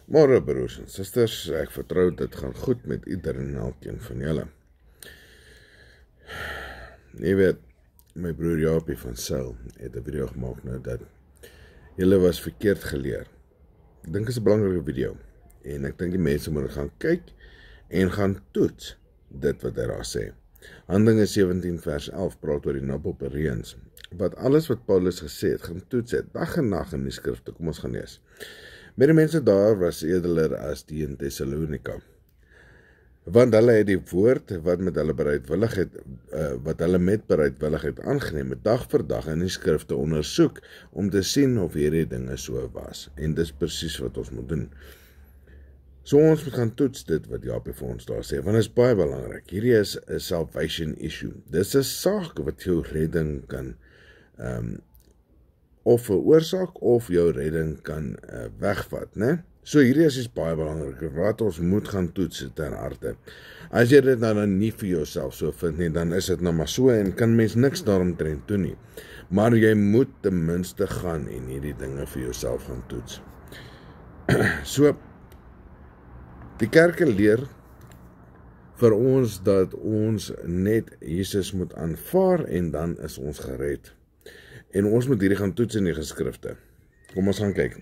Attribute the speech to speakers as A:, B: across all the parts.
A: Môre broers en susters, ek vertrou dit gaan goed met ieder en elkeen van julle. Jy weet, my broer Japie van Sail het 'n video gemaak nou dat julle was verkeerd geleer. Ek dink is 'n belangrike video en ek dink die mense moet gaan kyk en gaan toets dit wat hy daar sê. Handelinge 17 vers 11 praat oor die Nabopereëns, wat alles wat Paulus gesê het, gaan toets het, dag en nag in die skrifte. Kom ons gaan lees. Met die mense daar was edeler as die in Thessalonika, want hulle het die woord wat hulle met bereidwilligheid aangeneem het, dag vir dag in die skrifte ondersoek, om te sien of hierdie dinge so was. En dis presies wat ons moet doen. So ons moet gaan toets dit wat Japie vir ons daar sê, want dit is baie belangrik. Hierdie is 'n salvation issue. Dis 'n saak wat jou redding kan of veroorsaak of jou redding kan wegvat, né? So hierdie is baie belangrik, wat ons moet gaan toets ter harte. As jy dit nou nie vir jouself so vind nie, dan is dit nou maar so en kan mens niks daaromtrent doen nie. Maar jy moet ten minste gaan en hierdie dinge vir jouself gaan toets. So, die kerke leer vir ons dat ons net Jesus moet aanvaar en dan is ons gered. En ons moet hierdie gaan toets in die geskrifte. Kom ons gaan kyk.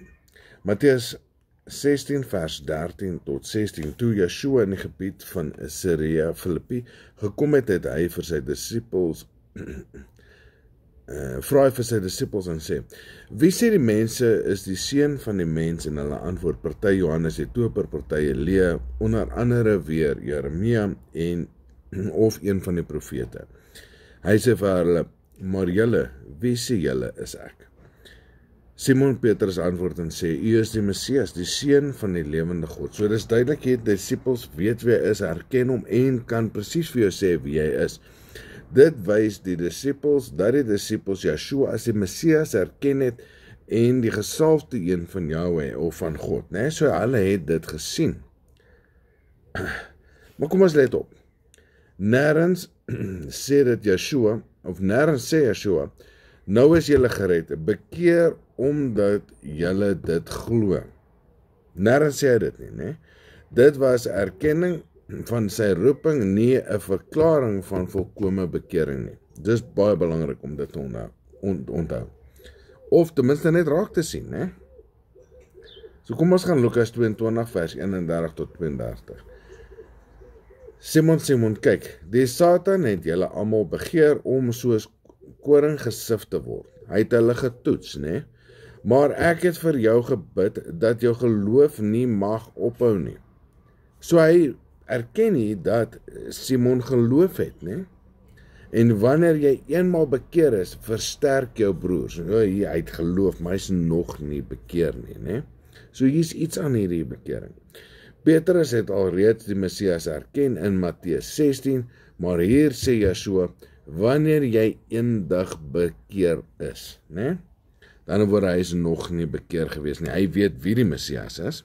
A: Matteus 16 vers 13 tot 16. Toe Yeshua in die gebied van Caesarea Philippi gekom het, het hy vir sy disippels vra hy vir sy disippels en sê: Wie sê die mense is die seun van die mens? En hulle antwoord: party Johannes die Doper, party Elia, onder andere weer Jeremia en of een van die profete. Hy sê vir hulle: Maar julle, wie sê julle is ek? Simon Petrus antwoord en sê: U is die Messias, die seun van die lewende God. So dis duidelik hier, die disippels weet wie hy is, herken hom en kan presies vir jou sê wie hy is. Dit wys die disippels dat die disippels Yeshua as die Messias herken het en die gesalfde een van Yahweh of van God, né? So hulle het dit gesien. Maar kom ons let op. Nêrens sê dit Yeshua, of nêrens sê Yeshua, nou is julle gered, bekeer omdat julle dit glo. Nêrens sê hy dit nie, né? Dit was erkenning van sy roeping, nie 'n verklaring van volkome bekering nie. Dis baie belangrik om dit te onthou. Of ten minste net raak te sien, né? So kom ons gaan Lukas 22 vers 31 tot 32. Simon, kyk, die Satan het julle almal begeer om soos koring gesif te word. Hy het hulle getoets, né? Maar ek het vir jou gebid dat jou geloof nie mag ophou nie. So hy erken nie dat Simon geloof het, né? En wanneer jy eenmaal bekeer is, versterk jou broers. Hy het geloof, maar hy is nog nie bekeer nie, né? So hier is iets aan hierdie bekering. Petrus het alreeds die Messias erken in Matteus 16, maar hier sê Yeshua, wanneer jy eendag bekeer is, né? Dan word hy is nog nie bekeer gewees nie. Hy weet wie die Messias is.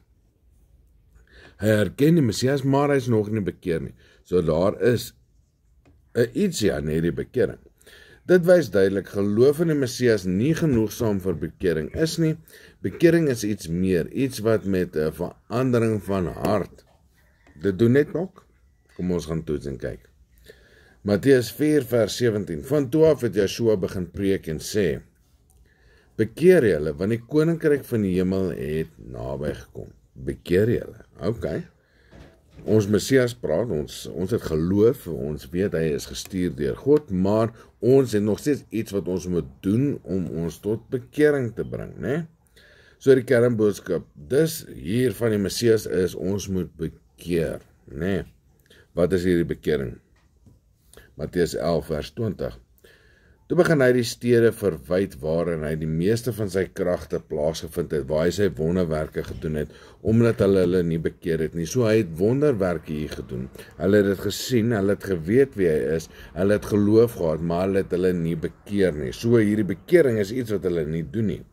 A: Hy herken die Messias, maar hy is nog nie bekeer nie. So daar is 'n ietsie aan hierdie bekering. Dit wys duidelik, geloof in die Messias nie genoegsaam vir bekering is nie. Bekering is iets meer, iets wat met 'n verandering van hart. Dit doen net nog. Kom ons gaan toets en kyk. Matteus 4 vers 17. Van toe af het Yeshua begin preek en sê: Bekeer julle, want die koninkryk van die hemel het naby gekom. Bekeer julle. Okay. Ons Messias praat, ons het geloof, ons weet hy is gestuur deur God, maar ons het nog steeds iets wat ons moet doen om ons tot bekering te bring, né? So die kernboodskap, dis hier van die Messias is, ons moet bekeer, né? Wat is hierdie bekering? Matteus 11 vers 20. Toe begin hy die stede verwyd waarin hy die meeste van sy kragte plaasgevind het, waar hy sy wonderwerke gedoen het, omdat hulle nie bekeer het nie. So hy het wonderwerke hier gedoen. Hulle het dit gesien, hulle het geweet wie hy is, hulle het geloof gehad, maar hulle het hulle nie bekeer nie. So hierdie bekering is iets wat hulle nie doen nie.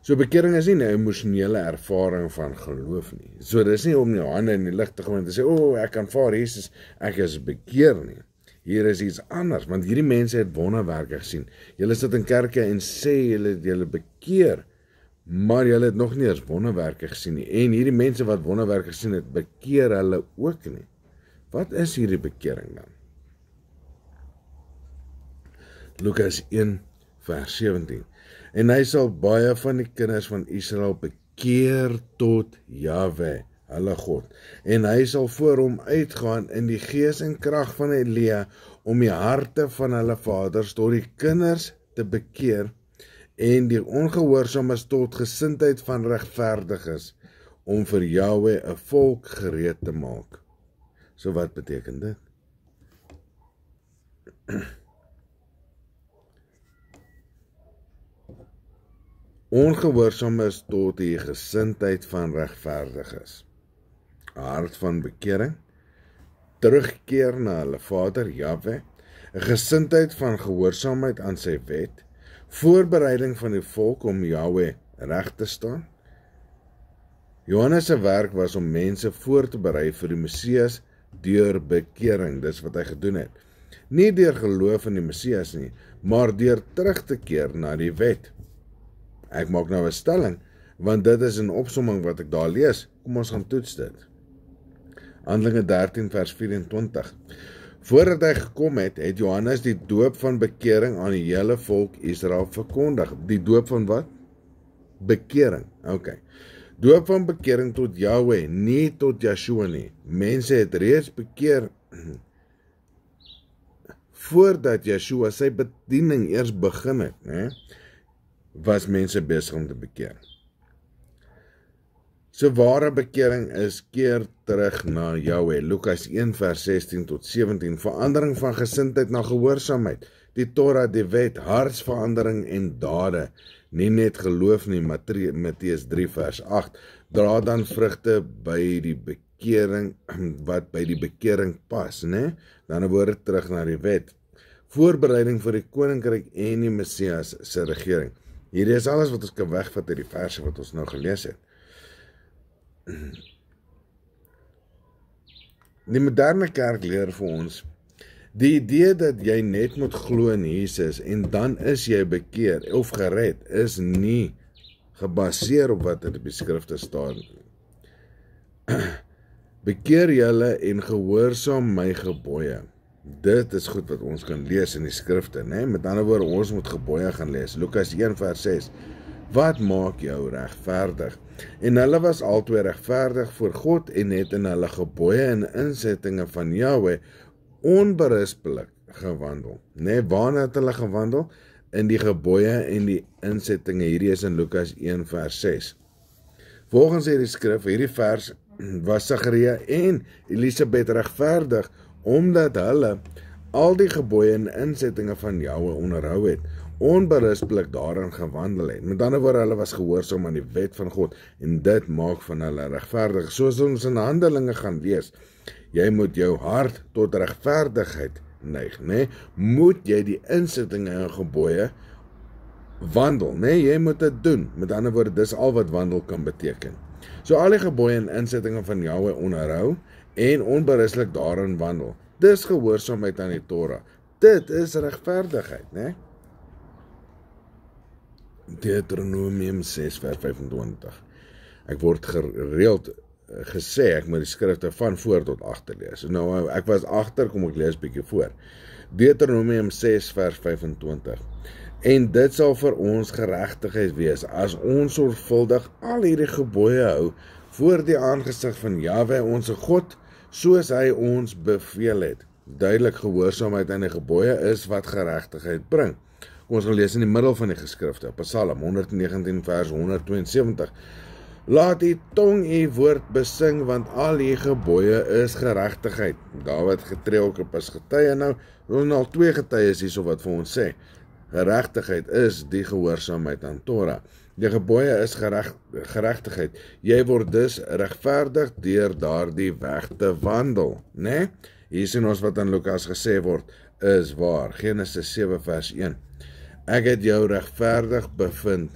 A: So bekering is nie 'n emosionele ervaring van geloof nie. So dis nie om jou hande in die lug te gooi en te sê, ek aanvaar Jesus, ek is bekeer nie. Hier is iets anders, want hierdie mense het wonderwerke gesien. Julle sit in kerke en sê julle bekeer, maar julle het nog nie eens wonderwerke gesien nie. En hierdie mense wat wonderwerke gesien het, bekeer hulle ook nie. Wat is hierdie bekering dan? Lukas 1 vers 17. En hy sal baie van die kinders van Israel bekeer tot Jahwe, hulle God. En hy sal voor hom uitgaan in die gees en krag van Elia, om die harte van hulle vaders tot die kinders te bekeer, en die ongehoorsaames tot gesindheid van regverdiges, om vir Jahwe 'n volk gereed te maak. So wat beteken dit? Ongehoorsaam is tot die gesindheid van regverdiges. 'n Hart van bekering, terugkeer na hulle Vader Jahwe, 'n gesindheid van gehoorsaamheid aan sy wet, voorbereiding van die volk om Jahwe reg te staan. Johannes se werk was om mense voor te berei vir die Messias deur bekering, dis wat hy gedoen het. Nie deur geloof in die Messias nie, maar deur terug te keer na die wet. Ek maak nou 'n stelling, want dit is 'n opsomming wat ek daar lees. Kom ons gaan toets dit. Handelinge 13 vers 24. Voordat hy gekom het, het Johannes die doop van bekering aan die hele volk Israel verkondig. Die doop van wat? Bekering. Okay. Doop van bekering tot Jahwe, nie tot Yeshua nie. Mense het reeds bekeer voordat Yeshua sy bediening eers begin het, né? Was mense besig om te bekeer. So ware bekering is keer terug na Jahwe. Lukas 1 vers 16 tot 17. Verandering van gesindheid na gehoorsaamheid. Die Torah, die wet, hartsverandering en dade. Nie net geloof nie, Matteus 3 vers 8. Dra dan vrugte by die bekering, wat by die bekering pas, né? Dan word terug na die wet. Voorbereiding vir die koninkryk en die Messias se regering. Hierdie is alles wat ons kan wegvat uit die verse wat ons nou gelees het. Die moderne kerk leer vir ons, die idee dat jy net moet glo in Jesus en dan is jy bekeer of gered, is nie gebaseer op wat in die skrifte staan. Bekeer julle en gehoorsaam my gebooie. Dit is goed wat ons kan lees in die skrifte, né? Met ander woorde, ons moet gebooie gaan lees. Lukas 1 vers 6. Wat maak jou regverdig? En hulle was altyd regverdig voor God en het in hulle gebooie en insettinge van Jahwe onberispelik gewandel. Nee, waarna het hulle gewandel? In die gebooie en die insettinge. Hierdie is in Lukas 1 vers 6. Volgens hierdie skrif, hierdie vers, was Sagaria en Elisabeth regverdig, omdat hulle al die gebooie en insettinge van Jahwe onderhou het, onberispelik daarin gewandel het. Met ander woorde, hulle was gehoorsaam aan die wet van God, en dit maak van hulle regverdig. Soos ons in Handelinge gaan lees, jy moet jou hart tot regverdigheid neig, né? Moet jy die insettinge en gebooie wandel, né? Jy moet dit doen. Met ander woorde, dis al wat wandel kan beteken. So al die gebooie en insettinge van Jahwe onderhou en onberispelik daarin wandel. Dis gehoorsaamheid aan die Torah. Dit is regverdigheid, né? Deuteronomium 6 vers 25. Ek word gereeld gesê, ek moet die skrifte van voor tot agter lees. Nou, ek was agter, kom ek lees bietjie voor. Deuteronomium 6 vers 25. En dit sal vir ons geregtigheid wees, as ons sorgvuldig al hierdie gebooie hou, voor die aangesig van Jahwe, onze God, soos hy ons beveel het. Duidelik gehoorsaamheid aan die gebooie is wat geregtigheid bring. Ons gaan lees in die middel van die geskrifte, Psalm 119 vers 172. Laat die tong u woord besing, want al die gebooie is geregtigheid. Dawid getrek op as getuie. Nou, ons al 2 getuies hierso wat vir ons sê. Geregtigheid is die gehoorsaamheid aan Torah. Die gebooie is geregtigheid. Jy word dus regverdig deur daardie weg te wandel, né? Hier sien ons wat aan Lukas gesê word, is waar. Genesis 7 vers 1. Ek het jou regverdig bevind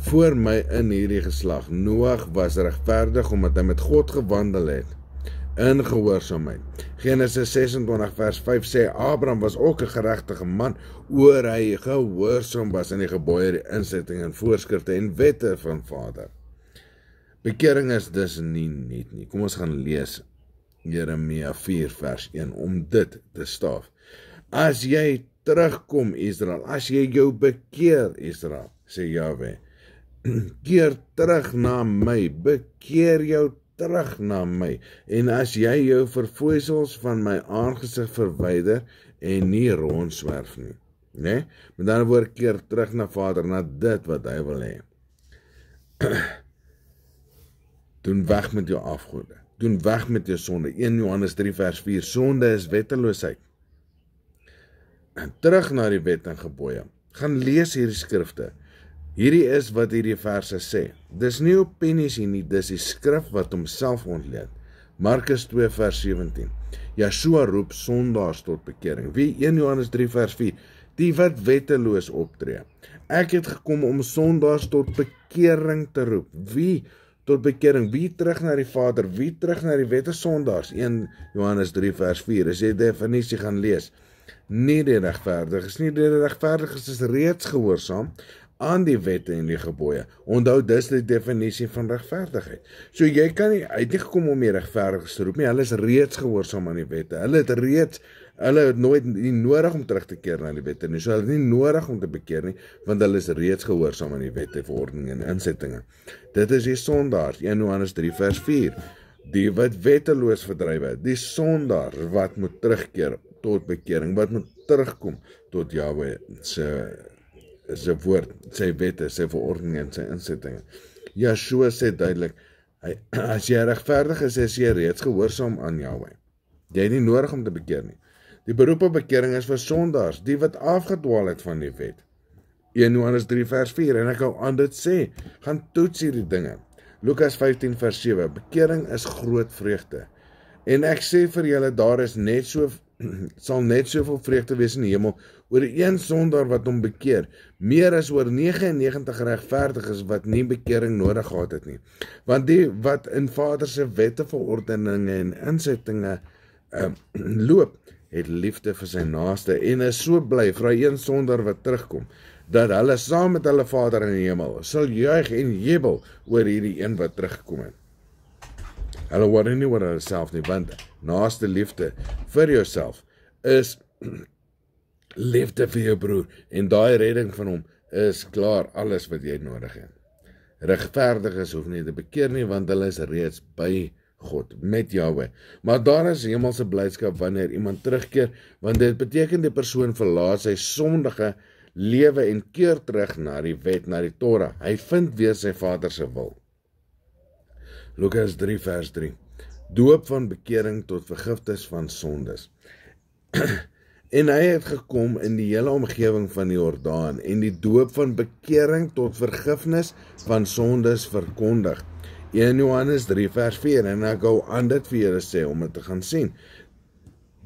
A: voor my in hierdie geslag. Noag was regverdig omdat hy met God gewandel het in gehoorsaamheid. Genesis 26 vers 5 sê, Abraham was ook 'n geregtige man, oor hy gehoorsaam was in die gebooie, die insetting en voorskrifte en wette van Vader. Bekering is dus nie net nie. Kom ons gaan lees Jeremia 4 vers 1 om dit te staaf. As jy terugkom Israel, as jy jou bekeer Israel, sê Jahwe, keer terug na my, bekeer jou terug na my, en as jy jou verfoeisels van my aangesig verwyder en nie rondswerf nie, né? Met ander woorde, keer terug na Vader, na dit wat hy wil hê. Doen weg met jou afgode, doen weg met jou sonde. 1 Johannes 3 vers 4, sonde is wetteloosheid. En terug na die wet en gebooie. Gaan lees hierdie skrifte. Hierdie is wat hierdie verse sê. Dis nie opinies hier nie, dis die skrif wat homself ontleed. Markus 2 vers 17. Yeshua roep sondaars tot bekering. Wie? 1 Johannes 3 vers 4. Die wat wetteloos optree. Ek het gekom om sondaars tot bekering te roep. Wie? Tot bekering. Wie terug na die Vader? Wie terug na die wette sondaars? 1 Johannes 3 vers 4. As jy die definisie gaan lees. Nie die regverdiges nie. Die regverdiges is reeds gehoorsaam aan die wette en die gebooie. Onthou, dis die definisie van regverdigheid. So jy kan nie, hy het nie gekom om die regverdiges te roep nie, hulle is reeds gehoorsaam aan die wette. Hulle het nooit nie nodig om terug te keer na die wette nie. So hulle het nie nodig om te bekeer nie, want hulle is reeds gehoorsaam aan die wette, verordeninge en insettinge. Dit is die sondaars, 1 Johannes 3 vers 4. Die wat wetteloos verdrywe, die sondaar wat moet terugkeer tot bekering, wat moet terugkom tot Jahwe sy woord, sy wette, sy verordeninge en sy insettinge. Yeshua sê duidelik, as jy regverdig is jy reeds gehoorsaam aan Jahwe. Jy het nie nodig om te bekeer nie. Die beroep op bekering is vir sondaars, die wat afgedwaal het van die wet. 1 Johannes 3 vers 4, en ek hou aan dit sê, gaan toets hierdie dinge. Lukas 15 vers 7, bekering is groot vreugde. En ek sê vir julle, daar is sal net soveel vreugde wees in die hemel oor die een sondaar wat hom bekeer, meer as oor 99 regverdiges wat nie bekering nodig gehad het nie. Want die wat in Vader se wette, verordeninge en insettinge loop, het liefde vir sy naaste en is so bly vir hy een sondaar wat terugkom, dat hulle saam met hulle Vader in die hemel sal juig en jubel oor hierdie een wat teruggekom het. Hulle worry nie oor hulle self nie, want naaste liefde vir jouself is liefde vir jou broer, en daai redding van hom is klaar alles wat jy nodig het. Regverdiges hoef nie te bekeer nie, want hulle is reeds by God, met Jahwe. Maar daar is hemelse blydskap wanneer iemand terugkeer, want dit beteken die persoon verlaat sy sondige lewe en keer terug na die wet, na die Torah. Hy vind weer sy Vader se wil. Lukas 3 vers 3. Doop van bekering tot vergifnis van sondes. En hy het gekom in die hele omgewing van die Jordaan en die doop van bekering tot vergifnis van sondes verkondig. 1 Johannes 3 vers 4, en ek gou aan dit vir julle sê, om dit te gaan sien.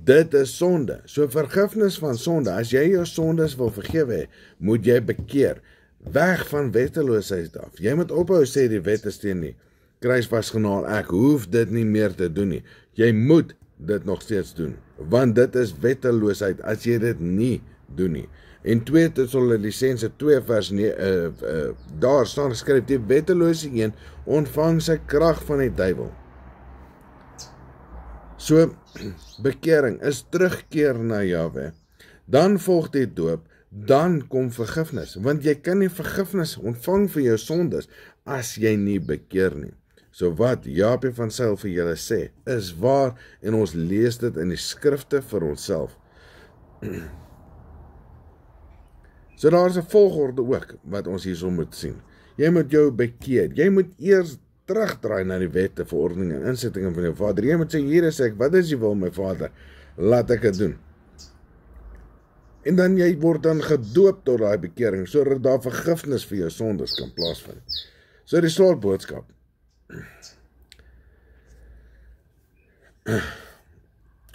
A: Dit is sonde, so vergifnis van sonde, as jy jou sondes wil vergewe, moet jy bekeer, weg van wetteloosheid af. Jy moet ophou sê die wet is teen nie, kruis vasgenaal, ek hoef dit nie meer te doen nie. Jy moet dit nog steeds doen, want dit is wetteloosheid as jy dit nie doen nie. En 2 Tessalonisense 2 vers 9, daar staan geskryf, die wettelose een ontvang sy krag van die duiwel. So, bekering is terugkeer na Jahwe, dan volg die doop, dan kom vergifnis, want jy kan nie vergifnis ontvang vir jou sondes, as jy nie bekeer nie. So wat Jaapie van Sail vir julle sê, is waar, en ons lees dit in die skrifte vir onsself. So daar is 'n volgorde ook, wat ons hierso moet sien. Jy moet jou bekeer, jy moet eers terugdraai na die wette, verordeninge en insettinge van jou Vader. Jy moet sê, hier is ek, wat is die wil my Vader? Laat ek dit doen. En dan jy word dan gedoop tot daai bekering, sodat daar vergifnis vir jou sondes kan plaasvind. So die slotboodskap.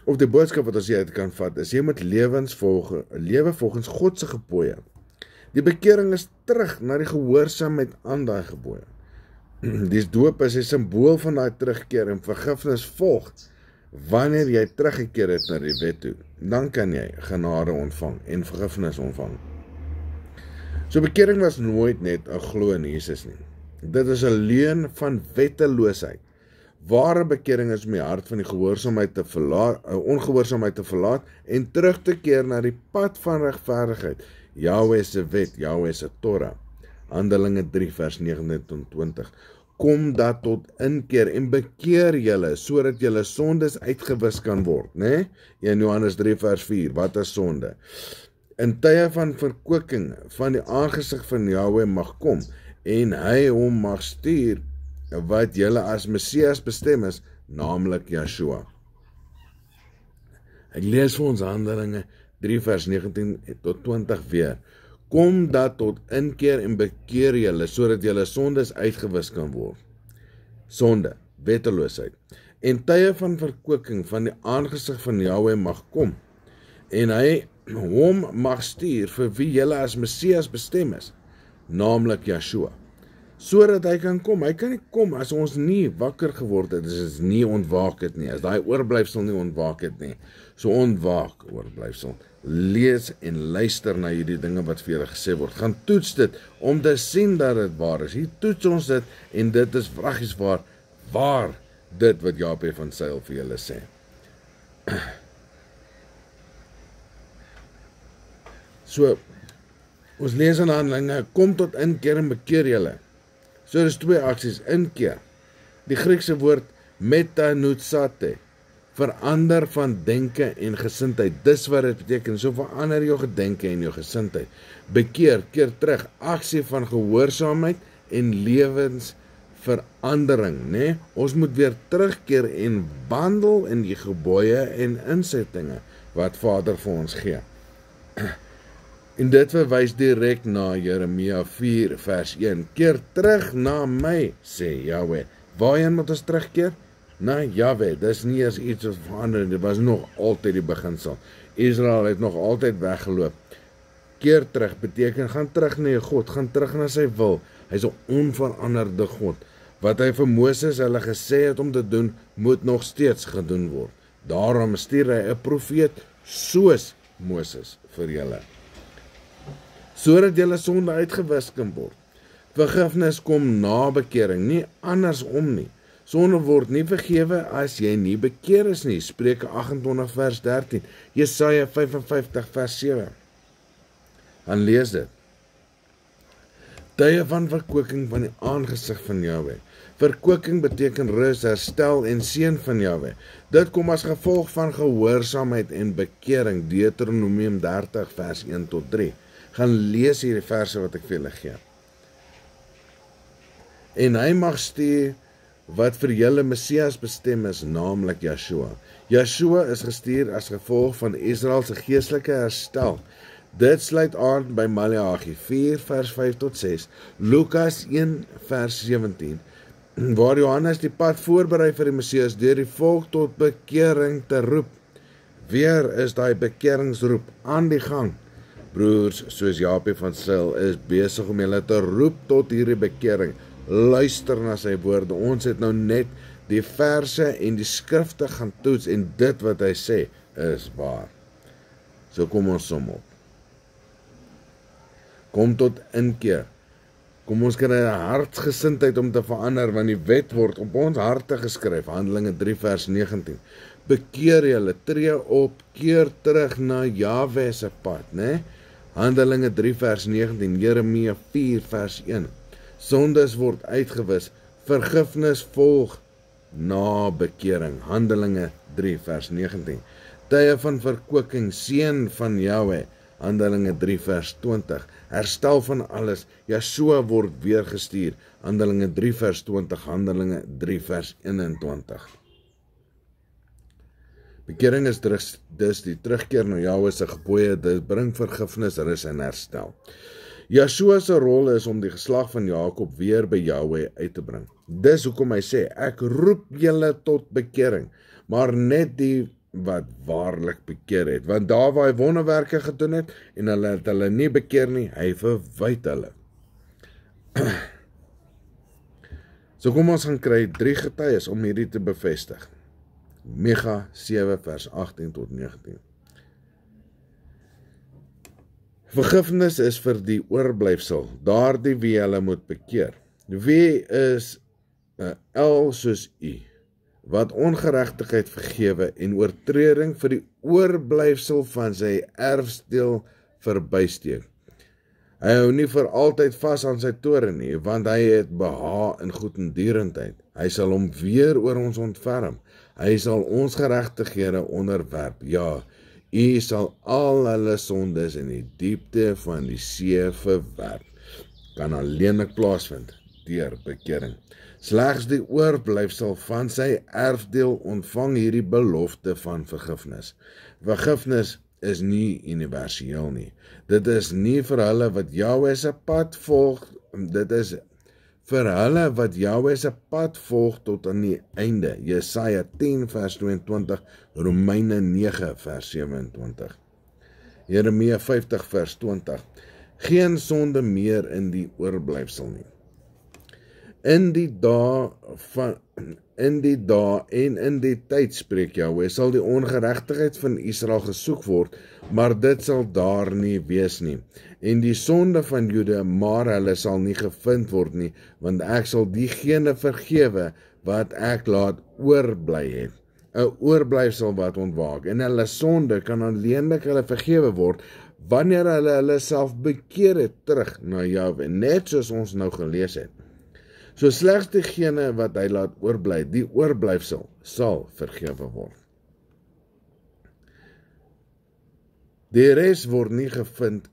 A: Of die boodskap wat ons uit kan vat, is jy moet lewe volgens God se gebooie. Die bekering is terug na die gehoorsaamheid aan daai gebooie. Die doop is 'n simbool van daai terugkeer en vergifnis volg Wanneer jy teruggekeer het na die wet toe, dan kan jy genade ontvang en vergifnis ontvang. So bekering was nooit net 'n glo in Jesus nie. Dit is 'n leuen van wetteloosheid. Ware bekering is om die hart van die ongehoorsaamheid te verlaat en terug te keer na die pad van regverdigheid. Jahwe se wet, Jahwe se Torah. Handelinge 3 vers 19 tot 20. Kom dat tot inkeer en bekeer julle, sodat julle sondes uitgewis kan word, né? 1 Johannes 3 vers 4, wat is sonde? In tye van verkwikking van die aangesig van Jahwe mag kom, en hy hom mag stuur, wat julle as Messias bestem is, naamlik Yeshua. Ek lees vir ons Handelinge 3 vers 19 tot 20 weer. Kom dat tot inkeer en bekeer julle, sodat julle sondes uitgewis kan word. Sonde, wetteloosheid. En tye van verkwikking van die aangesig van Jahwe mag kom, en hy hom mag stuur vir wie julle as Messias bestem is, naamlik Yeshua. Sodat hy kan kom. Hy kan nie kom as ons nie wakker geword het, as ons nie ontwaak het nie, as daai oorblyfsel nie ontwaak het nie. So ontwaak oorblyfsel. Lees en luister na hierdie dinge wat vir julle gesê word. Gaan toets dit om te sien dat dit waar is. Hier toets ons dit en dit is vraggies waar dit wat Jaap van Sail vir julle sê. So, ons lees in Handelinge, kom tot inkeer en bekeer julle. So dis 2 aksies, inkeer. Die Griekse woord metanousate, verander van denke en gesindheid. Dis wat dit beteken, so verander jou gedenke en jou gesindheid. Bekeer, keer terug, aksie van gehoorsaamheid en lewensverandering, né? Ons moet weer terugkeer en wandel in die gebooie en insettinge wat Vader vir ons gee. En dit verwys direk na Jeremia 4 vers 1. Keer terug na my, sê Jahwe. Waarheen moet ons terugkeer? Na Jahwe. Dis nie eens iets wat verander, dit was nog altyd die beginsel. Israel het nog altyd weggeloop. Keer terug beteken, gaan terug na jou God, gaan terug na sy wil. Hy is 'n onveranderde God. Wat hy vir Moses hulle gesê het om te doen, moet nog steeds gedoen word. Daarom stuur hy 'n profeet soos Moses vir julle, sodat julle sonde uitgewis kan word. Vergifnis kom na bekering, nie andersom nie. Sonde word nie vergewe as jy nie bekeer is nie. Spreuke 28 vers 13, Jesaja 55 vers 7. Dan lees dit. Tye van verkwikking van die aangesig van Jahwe. Verkwikking beteken rus, herstel en seën van Jahwe. Dit kom as gevolg van gehoorsaamheid en bekering. Deuteronomium 30 vers 1 tot 3. Gaan lees hierdie verse wat ek vir julle gee. En hy mag stuur wat vir julle Messias bestem is, naamlik Yeshua. Yeshua is gestuur as gevolg van Israel se geestelike herstel. Dit sluit aan by Maleagi 4 vers 5 tot 6, Lukas 1 vers 17, waar Johannes die pad voorberei vir die Messias deur die volk tot bekering te roep. Weer is daai bekeringsroep aan die gang. Broers, soos Jaap van Sail is besig om julle te roep tot hierdie bekering. Luister na sy woorde. Ons het nou net die verse en die skrifte gaan toets en dit wat hy sê is waar. So kom ons som op. Kom tot inkeer. Kom ons kry 'n hartsgesindheid om te verander, want die wet word op ons harte geskryf. Handelinge 3 vers 19. Bekeer julle, tree op, keer terug na Jahwe se pad, né? Handelinge 3 vers 19, Jeremia 4 vers 1. Sondes word uitgewis, vergifnis volg na bekering. Handelinge 3 vers 19. Tye van verkwikking, seën van Jahwe. Handelinge 3 vers 20. Herstel van alles. Yeshua word weer gestuur. Handelinge 3 vers 20. Handelinge 3 vers 21. Bekering is dus die terugkeer na Jahwe se gebooie. Dit bring vergifnis, rus en herstel. Yeshua se rol is om die geslag van Jakob weer by Jahwe uit te bring. Dis hoekom hy sê, ek roep julle tot bekering, maar net die wat waarlik bekeer het, want daar waar hy wonderwerke gedoen het, en hulle het hulle nie bekeer nie, hy verwyd hulle. So kom ons gaan kry 3 getuies om hierdie te bevestig. Micha 7 vers 18 tot 19. Vergifnis is vir die oorblyfsel, daardie wie hulle moet bekeer. Wie is 'n el soos u, wat ongeregtigheid vergewe en oortreding vir die oorblyfsel van sy erfdeel verbysteek. Hy hou nie vir altyd vas aan sy toren nie, want hy het behaag in goedendierendheid. Hy sal hom weer oor ons ontferm. Hy sal ons geregtighede onderwerp. Ja, u sal al hulle sondes in die diepte van die see verwerp. Kan alleenlik plaasvind deur bekering. Slegs die oorblyfsel van sy erfdeel ontvang hierdie belofte van vergifnis. Vergifnis is nie universeel nie. Dit is nie vir hulle wat Jahwe se pad volg, dit is vir hulle wat Jahwe se pad volg tot aan die einde. Jesaja 10 vers 22, Romeine 9 vers 27. Jeremia 50 vers 20. Geen sonde meer in die oorblyfsel nie. In die dae en in die tyd, spreek Jahwe, sal die ongeregtigheid van Israel gesoek word, maar dit sal daar nie wees nie. En die sonde van Juda, maar hulle sal nie gevind word nie, want ek sal diegene vergewe wat ek laat oorbly het. 'n Oorblyfsel wat ontwaak, en hulle sonde kan alleenlik hulle vergewe word, wanneer hulle self bekeer het terug na Jahwe, net soos ons nou gelees het. So slegs diegene wat hy laat oorbly, die oorblyfsel, sal vergewe word. Die res word nie gevind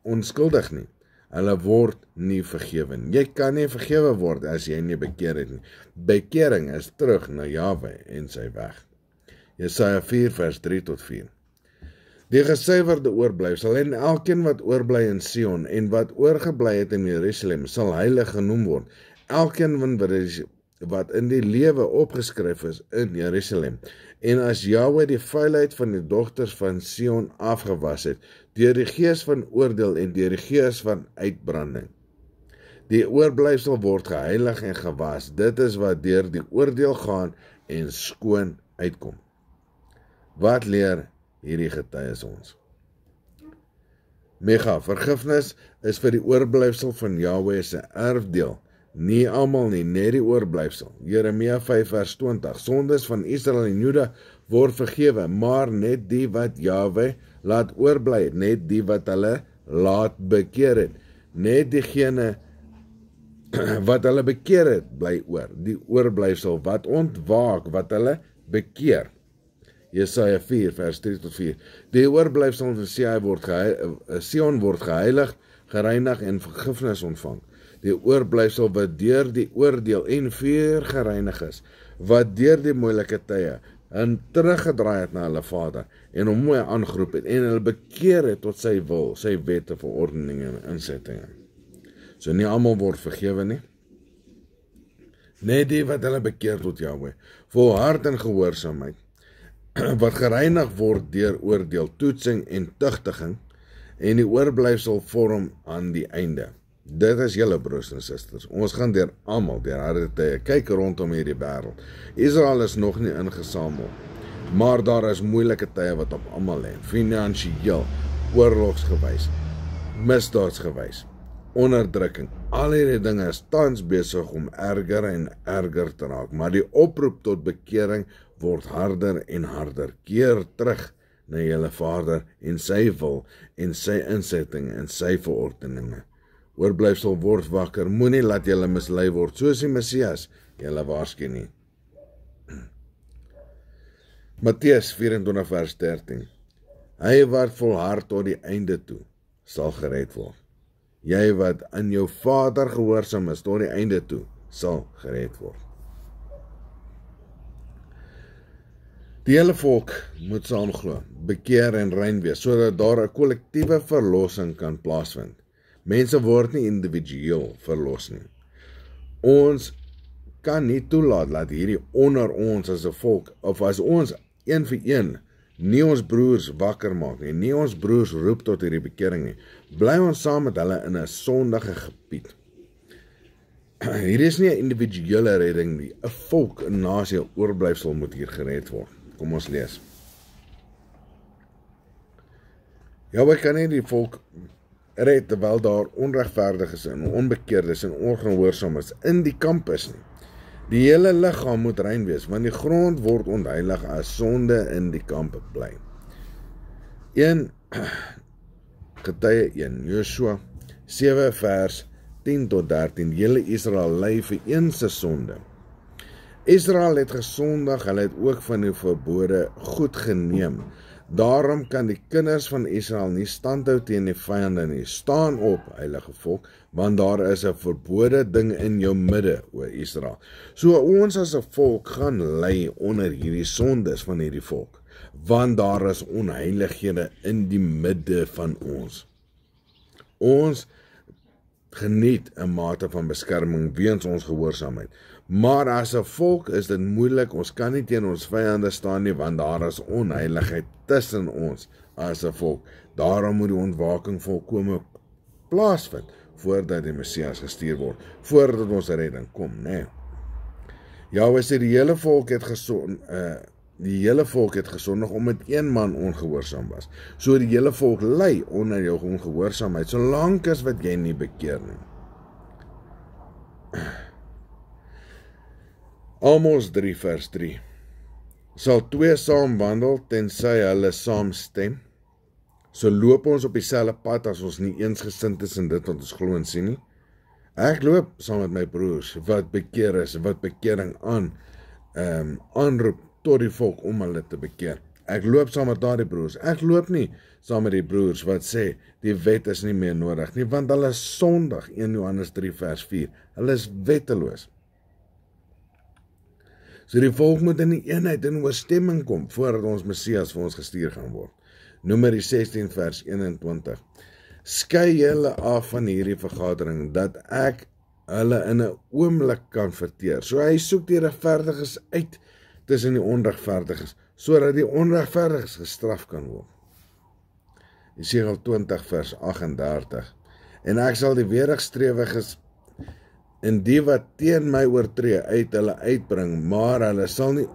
A: onskuldig nie. Hulle word nie vergewe. Jy kan nie vergewe word as jy nie bekeer het nie. Bekering is terug na Jahwe en sy weg. Jesaja 4 vers 3 tot 4. Die gesuiwerde oorblyfsel en elkeen wat oorbly in Sion en wat oorgebly het in Jerusalem sal heilig genoem word. Elkeen wat in die lewe opgeskryf is in Jerusalem. En as Jahwe die vuilheid van die dogters van Sion afgewas het, deur die gees van oordeel en deur die gees van uitbranding. Die oorblyfsel word geheilig en gewas. Dit is wat deur die oordeel gaan en skoon uitkom. Wat leer hierdie getuies ons? Micha, vergifnis is vir die oorblyfsel van Jahwe se erfdeel. Nie almal nie, net die oorblyfsel. Jeremia 5 vers 20. Sondes van Israel en Juda word vergewe, maar net die wat Jahwe laat oorbly het, net die wat hulle laat bekeer het. Net diegene wat hulle bekeer het, bly oor. Die oorblyfsel wat ontwaak, wat hulle bekeer. Jesaja 4 vers 3 tot 4. Die oorblyfsel van Sion word geheilig, gereinig en vergifnis ontvang. Die oorblyfsel wat deur die oordeel en vuur gereinig is, wat deur die moeilike tye en teruggedraai het na hulle Vader en hom mooi aangeroep het en hulle bekeer het tot sy wil, sy wette, verordeninge en insettinge. So nie almal word vergewe nie. Net die wat hulle bekeer tot Jahwe, volhard in gehoorsaamheid, wat gereinig word deur oordeel, toetsing en tugtiging, en die oorblyfsel vorm aan die einde. Dit is julle broers en susters. Ons gaan deur almal deur harde tye. Kyk rondom hierdie wêreld. Israel is nog nie ingesamel, maar daar is moeilike tye wat op almal lê. Finansiëel, oorlogsgewys, misdaadsgewys, onderdrukking. Al hierdie dinge is tans besig om erger en erger te raak, maar die oproep tot bekering word harder en harder. Keer terug na julle Vader en sy wil en sy insettinge en sy verordeninge. Oorblyfsel word wakker, moenie laat julle mislei word, soos die Messias julle waarsku nie. Matteus 24 vers 13. Hy wat volhard tot die einde toe, sal gered word. Jy wat aan jou Vader gehoorsaam is tot die einde toe, sal gered word. Die hele volk moet saam glo, bekeer en rein wees, sodat daar 'n kollektiewe verlossing kan plaasvind. Mense word nie individueel verlos nie. Ons kan nie toelaat dat hierdie onder ons as 'n volk, of as ons een vir een, nie ons broers wakker maak nie, nie ons broers roep tot hierdie bekering nie, bly ons saam met hulle in 'n sondige gebied. Hier is nie 'n individuele redding nie. 'n volk, 'n nasie, 'n oorblyfsel moet hier gered word. Kom ons lees. Jahwe kan nie die volk red terwyl daar onregverdiges en onbekeerdes en ongehoorsames in die kamp is nie. Die hele liggaam moet rein wees, want die grond word ontheilig as sonde in die kamp bly. 1 Getuie 1, Joshua 7 vers 10 tot 13, hele Israel ly vir een se sonde. Israel het gesondig, hulle het ook van die verbode goed geneem. Daarom kan die kinders van Israel nie standhou teen die vyande nie. Staan op, heilige volk, want daar is 'n verbode ding in jou midde, o Israel. So ons as 'n volk gaan ly onder hierdie sondes van hierdie volk, want daar is onheilighede in die midde van ons. Ons geniet 'n mate van beskerming weens ons gehoorsaamheid. Maar as 'n volk is dit moeilik, ons kan nie teen ons vyande staan nie, want daar is onheiligheid tussen ons as 'n volk. Daarom moet die ontwaking volkome plaasvind, voordat die Messias gestuur word, voordat ons redding kom, né? Jahwe sê die hele volk het gesondig omdat een man ongehoorsaam was. So die hele volk ly onder jou ongehoorsaamheid, solank as wat jy nie bekeer nie. Amos 3 vers 3. Sal 2 saam wandel tensy hulle saamstem? So loop ons op dieselfde pad as ons nie eensgesind is in dit wat ons glo en sien nie. Ek loop saam met my broers wat bekeer is, wat bekering aanroep tot die volk om hulle te bekeer. Ek loop saam met daardie broers. Ek loop nie saam met die broers wat sê die wet is nie meer nodig nie, want hulle is sondig. 1 Johannes 3 vers 4. Hulle is wetteloos. So die volk moet in die eenheid en ooreenstemming kom voordat ons Messias vir ons gestuur gaan word. Numeri 16 vers 21. Skei julle af van hierdie vergadering, dat ek hulle in 'n oomblik kan verteer. So hy soek die regverdiges uit tussen die onregverdiges, sodat die onregverdiges gestraf kan word. Jesaja 20 vers 38. En ek sal die weerigstrewiges en die wat teen my oortree uit hulle uitbring, maar hulle sal nie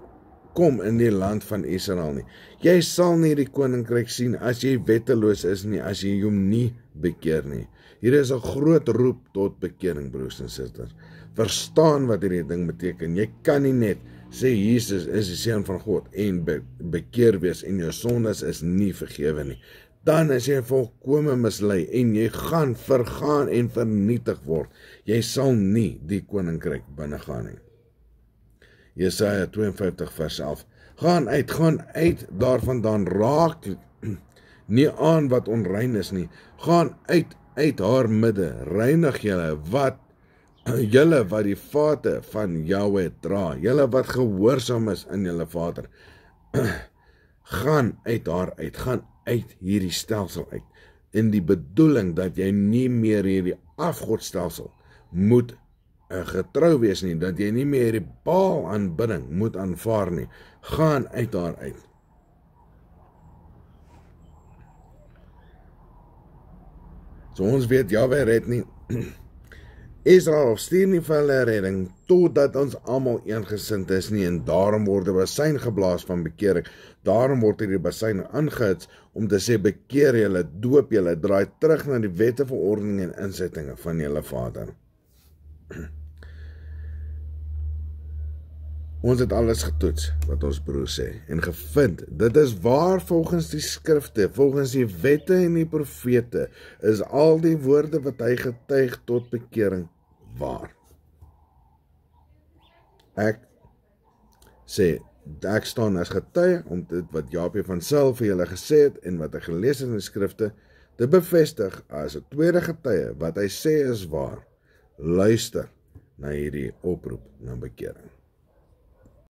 A: kom in die land van Israel nie. Jy sal nie die koninkryk sien as jy wetteloos is nie, as jy hom nie bekeer nie. Hier is 'n groot roep tot bekering, broers en susters. Verstaan wat hierdie ding beteken. Jy kan nie net sê Jesus is die seun van God en bekeer wees en jou sondes is nie vergewe nie. Dan is jy volkome mislei en jy gaan vergaan en vernietig word. Jy sal nie die koninkryk binnegaan nie. Jesaja 52 vers 11. Gaan uit daarvandaan, raak nie aan wat onrein is nie. Gaan uit haar midde, reinig julle wat die vate van Jahwe dra, julle wat gehoorsaam is in julle Vader. Gaan uit haar uit, gaan uit hierdie stelsel uit, in die bedoeling dat jy nie meer hierdie afgodstelsel moet getrou wees nie, dat jy nie meer die Baal aanbidding moet aanvaar nie. Gaan uit haar uit. So ons weet, Jahwe red nie Israel of stuur nie vir hulle redding, totdat ons almal eengesind is nie, en daarom word 'n basyn geblaas van bekering. Daarom word hierdie basyn aangehits om te sê, bekeer julle, doop julle, draai terug na die wette, verordeninge en insettinge van julle Vader. Ons het alles getoets, wat ons broer sê, en gevind, dit is waar volgens die skrifte, volgens die wette en die profete, is al die woorde wat hy getuig tot bekering waar. Ek staan as getuie om dit wat Jaapie van Zyl vir julle gesê het en wat hy gelees het in die skrifte te bevestig as 'n tweede getuie wat hy sê is waar. Luister na hierdie oproep na bekering.